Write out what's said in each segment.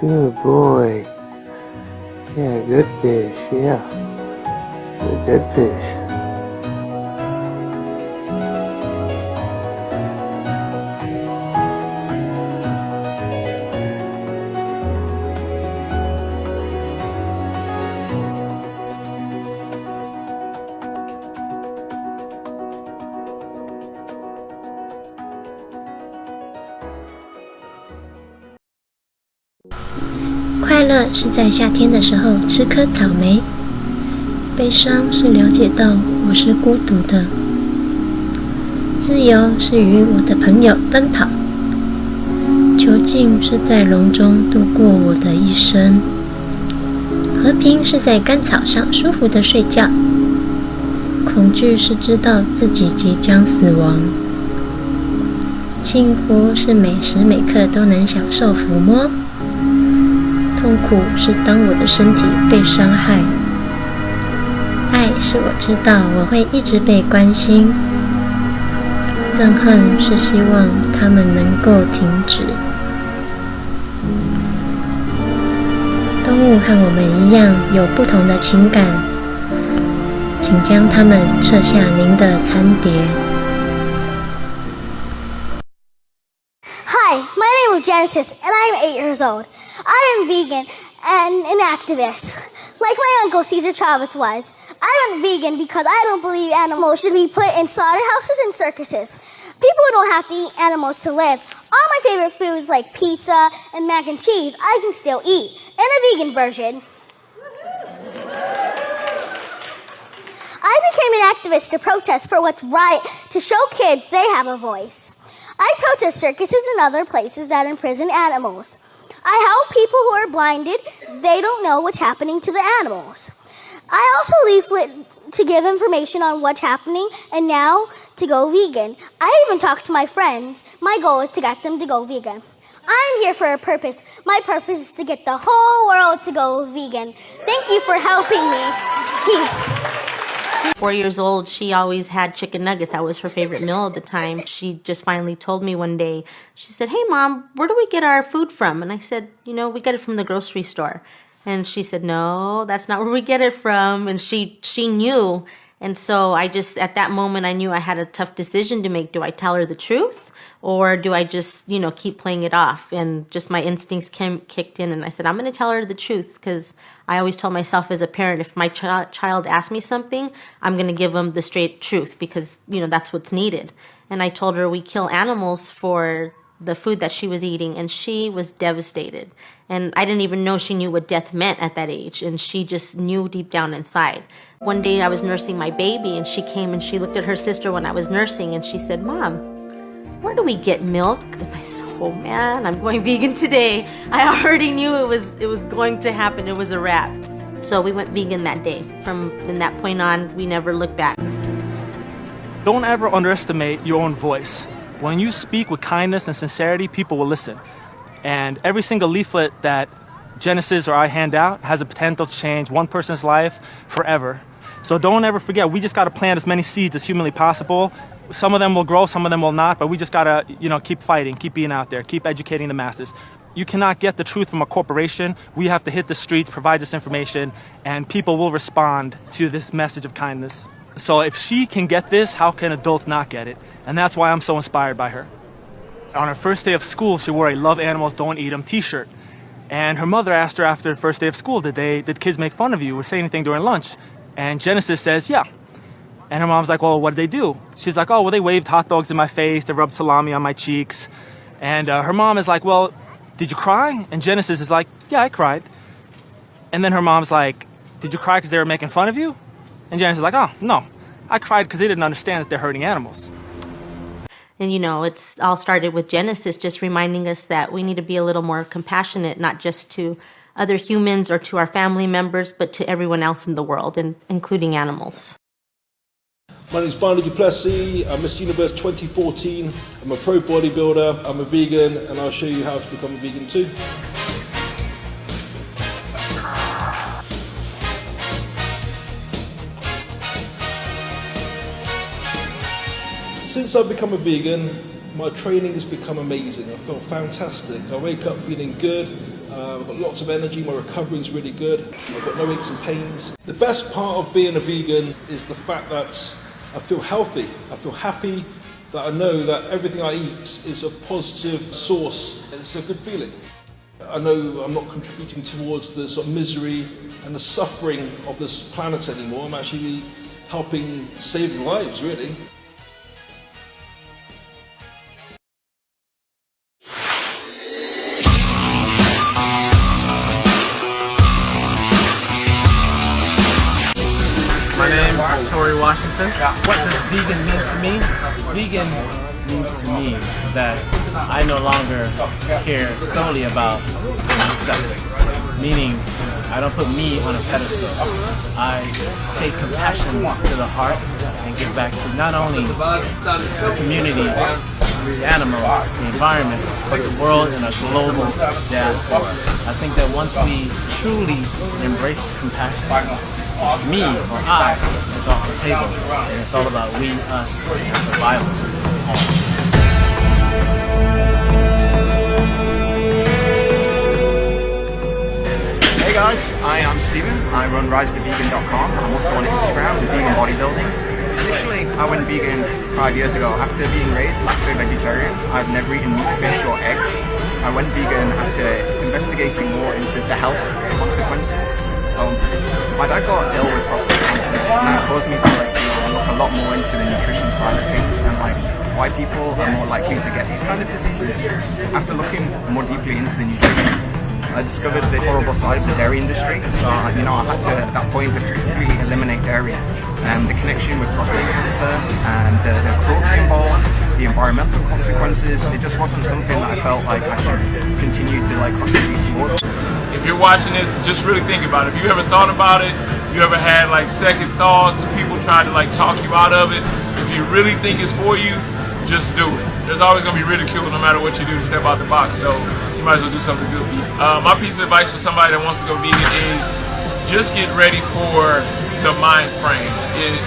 Good boy. Yeah, good fish. Yeah. Good fish. 快乐是在夏天的时候吃颗草莓，悲伤是了解到我是孤独的，自由是与我的朋友奔跑，囚禁是在笼中度过我的一生，和平是在干草上舒服的睡觉，恐惧是知道自己即将死亡，幸福是每时每刻都能享受抚摸，痛苦是当我的身体被伤害，爱是我知道我会一直被关心，憎恨是希望他们能够停止。动物和我们一样有不同的情感，请将它们撤下您的餐碟。Hi, my name is Genesis, and I'm 8 years old. I am vegan and an activist, like my uncle Cesar Chavez was. I went vegan because I don't believe animals should be put in slaughterhouses and circuses. People don't have to eat animals to live. All my favorite foods like pizza and mac and cheese I can still eat, in a vegan version. I became an activist to protest for what's right, to show kids they have a voice. I protest circuses and other places that imprison animals. I help people who are blinded. They don't know what's happening to the animals. I also leaflet to give information on what's happening and now to go vegan. I even talk to my friends. My goal is to get them to go vegan. I'm here for a purpose. My purpose is to get the whole world to go vegan. Thank you for helping me. Peace. 4 years old, she always had chicken nuggets. That was her favorite meal at the time. She just finally told me one day, she said, "Hey Mom, where do we get our food from?" And I said, "We get it from the grocery store." And she said, "No, that's not where we get it from." And she knew. And so at that moment, I knew I had a tough decision to make. Do I tell her the truth? Or do I just, keep playing it off? And just my instincts kicked in. And I said, I'm going to tell her the truth, because I always told myself as a parent, if my child asks me something, I'm going to give them the straight truth, because, that's what's needed. And I told her we kill animals for the food that she was eating, and she was devastated. And I didn't even know she knew what death meant at that age, and she just knew deep down inside. One day I was nursing my baby, and she came and she looked at her sister when I was nursing, and she said, "Mom, where do we get milk?" And I said, "Oh man, I'm going vegan today." I already knew it was going to happen. It was a wrap. So we went vegan that day. From that point on, we never looked back. Don't ever underestimate your own voice. When you speak with kindness and sincerity, people will listen. And every single leaflet that Genesis or I hand out has a potential to change one person's life forever. So don't ever forget, we just got to plant as many seeds as humanly possible. Some of them will grow, some of them will not, but we just got to, keep fighting, keep being out there, keep educating the masses. You cannot get the truth from a corporation. We have to hit the streets, provide this information, and people will respond to this message of kindness. So if she can get this, how can adults not get it? And that's why I'm so inspired by her. On her first day of school, she wore a "Love Animals, Don't Eat 'Em" t-shirt. And her mother asked her after the first day of school, did kids make fun of you or say anything during lunch? And Genesis says, yeah. And her mom's like, "Well, what did they do?" She's like, "Oh, well, they waved hot dogs in my face, they rubbed salami on my cheeks." And her mom is like, "Well, did you cry?" And Genesis is like, "Yeah, I cried." And then her mom's like, "Did you cry because they were making fun of you?" And Genesis is like, "Oh, no, I cried because they didn't understand that they're hurting animals." And, it's all started with Genesis just reminding us that we need to be a little more compassionate, not just to other humans or to our family members, but to everyone else in the world, and including animals. My name is Barney Duplessis. I'm Miss Universe 2014. I'm a pro bodybuilder. I'm a vegan, and I'll show you how to become a vegan too. Since I've become a vegan, my training has become amazing. I feel fantastic. I wake up feeling good. I've got lots of energy, my recovery is really good, I've got no aches and pains. The best part of being a vegan is the fact that I feel healthy, I feel happy, that I know that everything I eat is a positive source. It's a good feeling. I know I'm not contributing towards the sort of misery and the suffering of this planet anymore. I'm actually helping save lives, really. My name is Tori Washington. What does vegan mean to me? Vegan means to me that I no longer care solely about myself. Meaning, I don't put me on a pedestal. I take compassion to the heart and give back to not only the community, the animals, the environment, but the world in a global diaspora. I think that once we truly embrace compassion, me or I is off the table, and it's all about we, us, and survival. Hey guys, I'm Steven. I run RiseToVegan.com. I'm also on Instagram, vegan bodybuilding. Initially, I went vegan 5 years ago after being raised lacto-vegetarian. I've never eaten meat, fish, or eggs. I went vegan after investigating more into the health consequences. So, my dad got ill with prostate cancer, and it caused me to look a lot more into the nutrition side of things and why people are more likely to get these kind of diseases. After looking more deeply into the nutrition, I discovered the horrible side of the dairy industry. So, I had to, at that point, just completely eliminate dairy. And the connection with prostate cancer and the cruelty involved, the environmental consequences, it just wasn't something that I felt like I should continue to contribute towards. If you're watching this, just really think about it. If you ever thought about it, you ever had second thoughts, people trying to talk you out of it, if you really think it's for you, just do it. There's always going to be ridicule no matter what you do to step out the box, so you might as well do something good for you. My piece of advice for somebody that wants to go vegan is just get ready for the mind frame.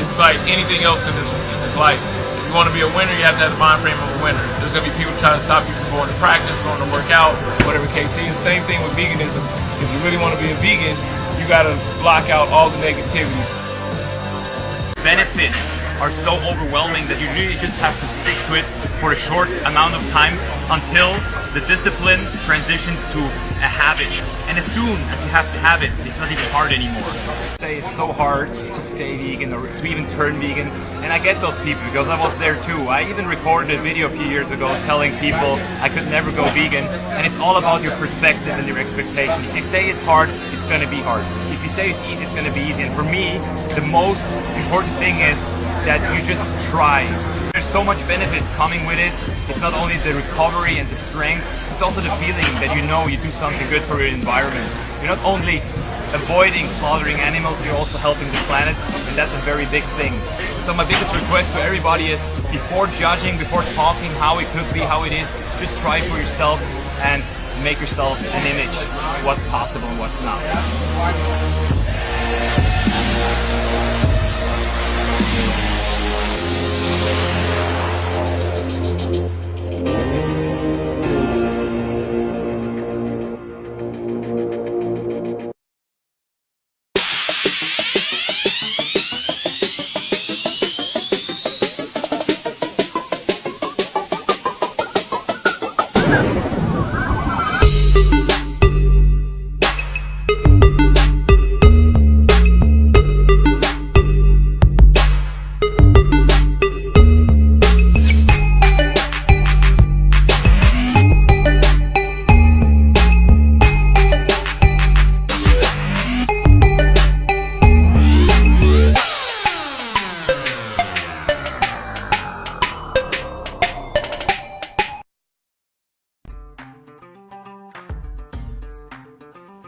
It's like anything else in this life. If you want to be a winner, you have to have the mind frame of a winner. There's going to be people trying to stop you from going to practice, going to work out, whatever the case is. Same thing with veganism. If you really want to be a vegan, you got to block out all the negativity. Benefits are so overwhelming that you really just have to stick to it for a short amount of time until the discipline transitions to a habit. And as soon as you have to have it, it's not even hard anymore. It's so hard to stay vegan or to even turn vegan, and I get those people because I was there too. I even recorded a video a few years ago telling people I could never go vegan, and it's all about your perspective and your expectation. If you say it's hard, it's going to be hard. If you say it's easy, it's going to be easy. And for me, the most important thing is that you just try. There's so much benefits coming with it. It's not only the recovery and the strength, it's also the feeling that you do something good for your environment. You're not only avoiding slaughtering animals, you're also helping the planet, and that's a very big thing. So my biggest request to everybody is, before judging, before talking how it could be, how it is, just try for yourself and make yourself an image of what's possible and what's not.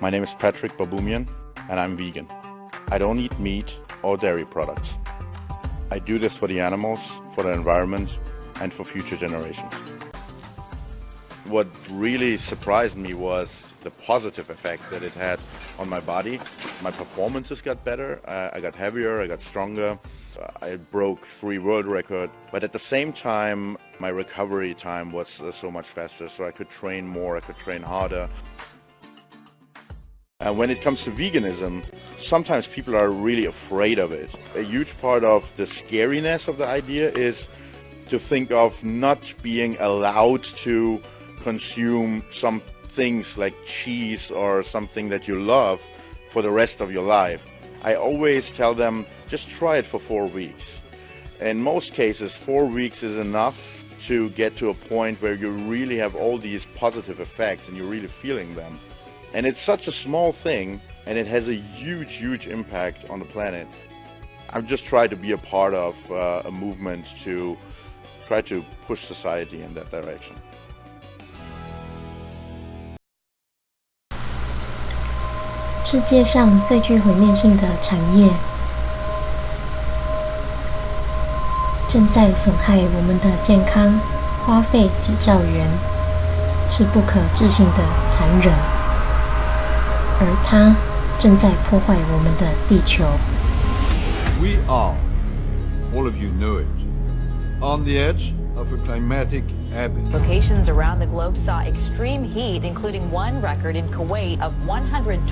My name is Patrick Baboumian, and I'm vegan. I don't eat meat or dairy products. I do this for the animals, for the environment, and for future generations. What really surprised me was the positive effect that it had on my body. My performances got better, I got heavier, I got stronger. I broke 3 world records, but at the same time, my recovery time was so much faster, so I could train more, I could train harder. When it comes to veganism, sometimes people are really afraid of it. A huge part of the scariness of the idea is to think of not being allowed to consume some things like cheese or something that you love for the rest of your life. I always tell them, just try it for 4 weeks. In most cases, 4 weeks is enough to get to a point where you really have all these positive effects and you're really feeling them. And it's such a small thing, and it has a huge, huge impact on the planet. I've just tried to be a part of a movement to try to push society in that direction. 世界上最具毁灭性的产业，正在损害我们的健康，花费几兆元，是不可置信的残忍。而它正在破坏我们的地球。We are, all of you know it, on the edge of a climatic abyss. Locations around the globe saw extreme heat, including one record in Kuwait of 129.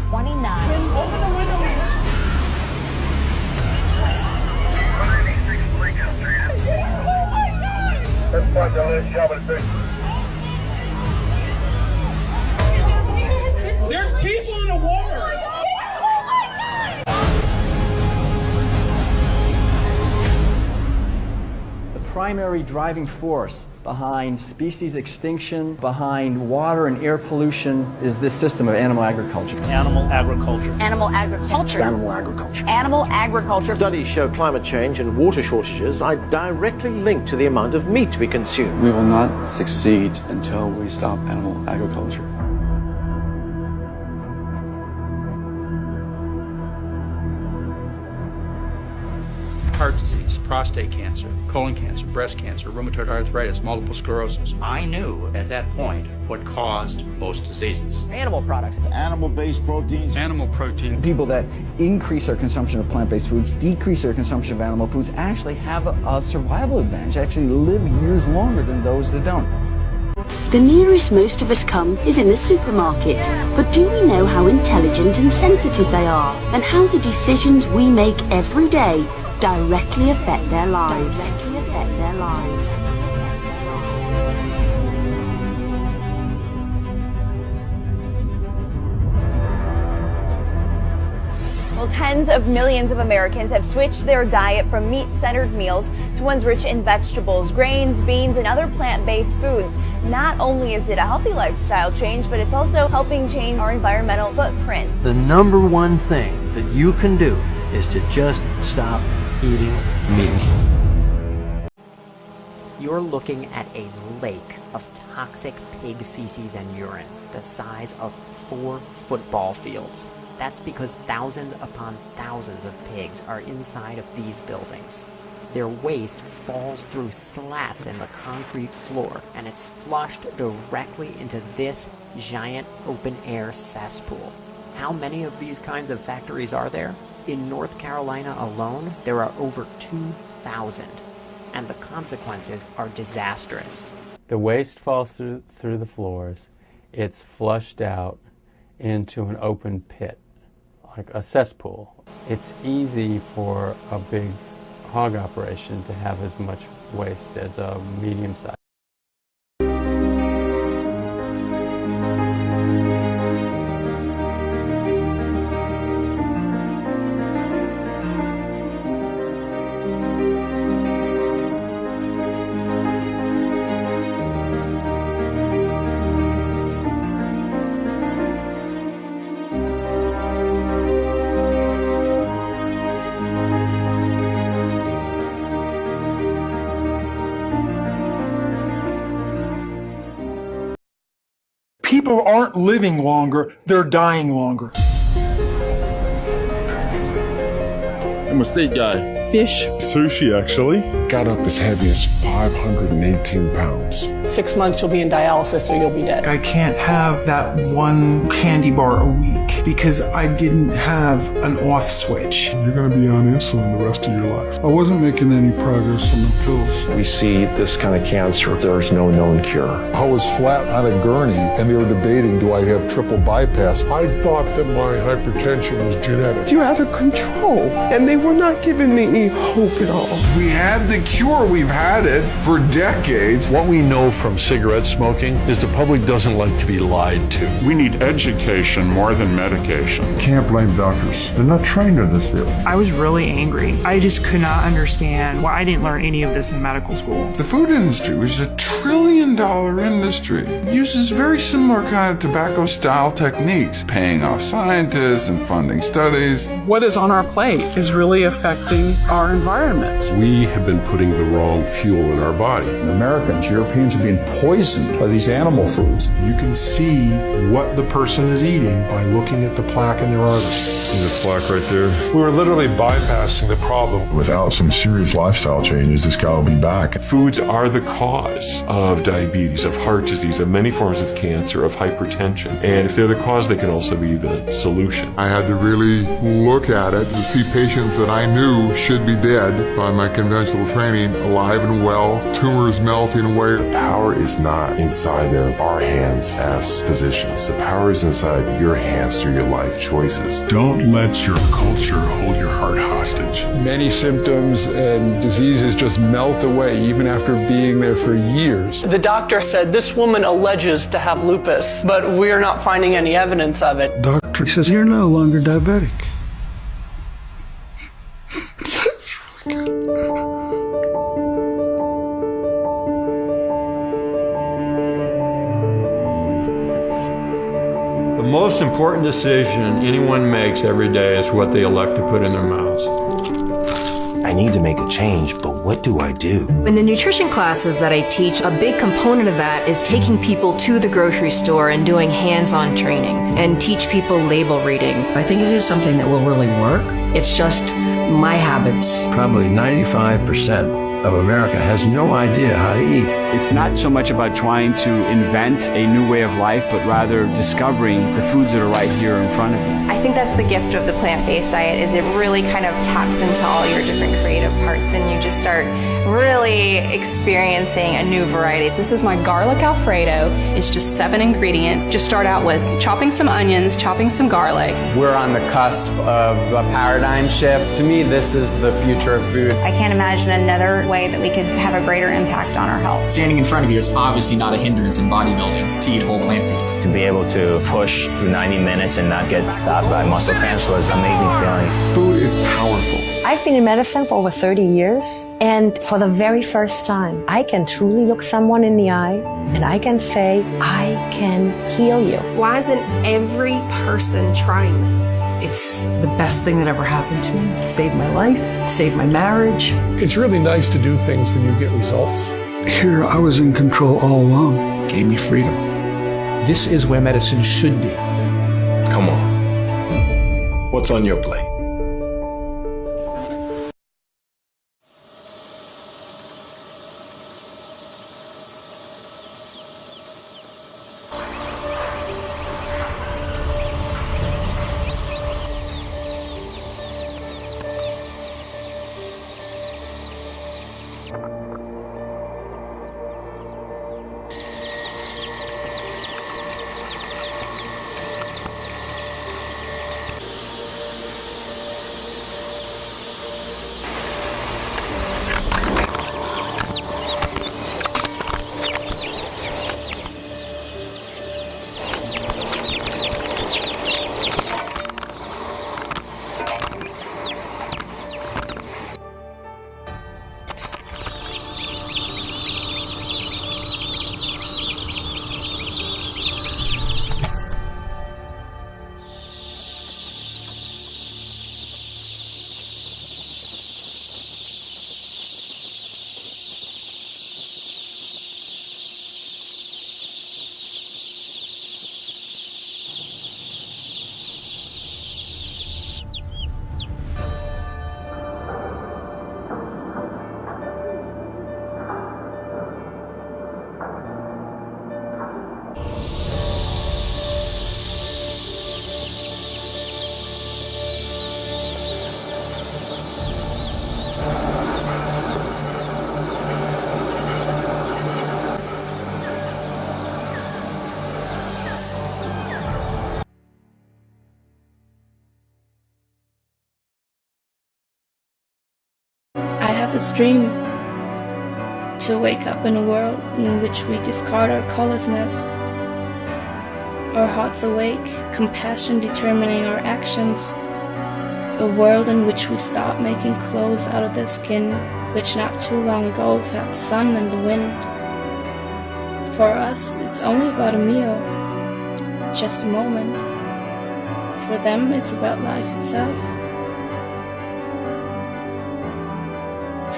There's people in the water. The primary driving force behind species extinction, behind water and air pollution, is this system of animal agriculture. Animal agriculture. Animal agriculture. Animal agriculture. Animal agriculture. Studies show climate change and water shortages are directly linked to the amount of meat we consume. We will not succeed until we stop animal agriculture. Heart disease, prostate cancer, colon cancer, breast cancer, rheumatoid arthritis, multiple sclerosis. I knew at that point what caused most diseases. Animal products. Animal-based proteins. Animal protein. People that increase their consumption of plant-based foods, decrease their consumption of animal foods, actually have a survival advantage, actually live years longer than those that don't. The nearest most of us come is in the supermarket. But do we know how intelligent and sensitive they are, and how the decisions we make every day directly affect their lives? Well, tens of millions of Americans have switched their diet from meat-centered meals to ones rich in vegetables, grains, beans, and other plant-based foods. Not only is it a healthy lifestyle change, but it's also helping change our environmental footprint. The number one thing that you can do is to just stop eating meat. You're looking at a lake of toxic pig feces and urine, the size of 4 football fields. That's because thousands upon thousands of pigs are inside of these buildings. Their waste falls through slats in the concrete floor, and it's flushed directly into this giant open-air cesspool. How many of these kinds of factories are there? In North Carolina alone, there are over 2,000, and the consequences are disastrous. The waste falls through the floors. It's flushed out into an open pit, like a cesspool. It's easy for a big hog operation to have as much waste as a medium-sized. People aren't living longer, they're dying longer. I'm a state guy. fish. Sushi, actually. Got up as heavy as 518 pounds. 6 months you'll be in dialysis or you'll be dead. I can't have that one candy bar a week because I didn't have an off switch. You're going to be on insulin the rest of your life. I wasn't making any progress on the pills. We see this kind of cancer, there's no known cure. I was flat on a gurney and they were debating, do I have triple bypass? I thought that my hypertension was genetic. You're out of control. And they were not giving me any hope at all. We had the cure. We've had it for decades. What we know from cigarette smoking is the public doesn't like to be lied to. We need education more than medication. Can't blame doctors. They're not trained in this field. I was really angry. I just could not understand why I didn't learn any of this in medical school. The food industry, which is $1 trillion industry, uses very similar kind of tobacco-style techniques, paying off scientists and funding studies. What is on our plate is really affecting our environment. We have been putting the wrong fuel in our body. Americans, Europeans are being poisoned by these animal foods. You can see what the person is eating by looking at the plaque in their artery. See the plaque right there? We were literally bypassing the problem. Without some serious lifestyle changes, this guy will be back. Foods are the cause of diabetes, of heart disease, of many forms of cancer, of hypertension. And if they're the cause, they can also be the solution. I had to really look at it to see patients that I knew should be dead by my conventional training, alive and well, tumors melting away. The power is not inside of our hands as physicians. The power is inside your hands through your life choices. Don't let your culture hold your heart hostage. Many symptoms and diseases just melt away even after being there for years. The doctor said this woman alleges to have lupus, but we're not finding any evidence of it. Doctor says you're no longer diabetic. The most important decision anyone makes every day is what they elect to put in their mouths. I need to make a change, but what do I do? In the nutrition classes that I teach, a big component of that is taking people to the grocery store and doing hands-on training and teach people label reading. I think it is something that will really work. It's just my habits. Probably 95% of America has no idea how to eat. It's not so much about trying to invent a new way of life, but rather discovering the foods that are right here in front of you. I think that's the gift of the plant-based diet, is it really kind of taps into all your different creative parts and you just start really experiencing a new variety. This is my garlic Alfredo. It's just 7 ingredients. Just start out with chopping some onions, chopping some garlic. We're on the cusp of a paradigm shift. To me, this is the future of food. I can't imagine another way that we could have a greater impact on our health. Standing in front of you is obviously not a hindrance in bodybuilding to eat whole plant foods. To be able to push through 90 minutes and not get stopped by muscle cramps was an amazing feeling. Food is powerful. I've been in medicine for over 30 years, and for the very first time, I can truly look someone in the eye and I can say, I can heal you. Why isn't every person trying this? It's the best thing that ever happened to me. It saved my life, it saved my marriage. It's really nice to do things when you get results. Here, I was in control all along. Gave me freedom. This is where medicine should be. Come on. What's on your plate? deafest dream, to wake up in a world in which we discard our colorlessness, our hearts awake, compassion determining our actions, a world in which we stop making clothes out of the skin which not too long ago felt sun and the wind. For us, it's only about a meal, just a moment. For them, it's about life itself.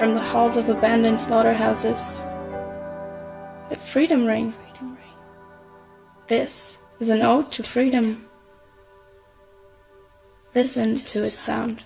From the halls of abandoned slaughterhouses, the freedom ring. This is an ode to freedom. Listen to its sound.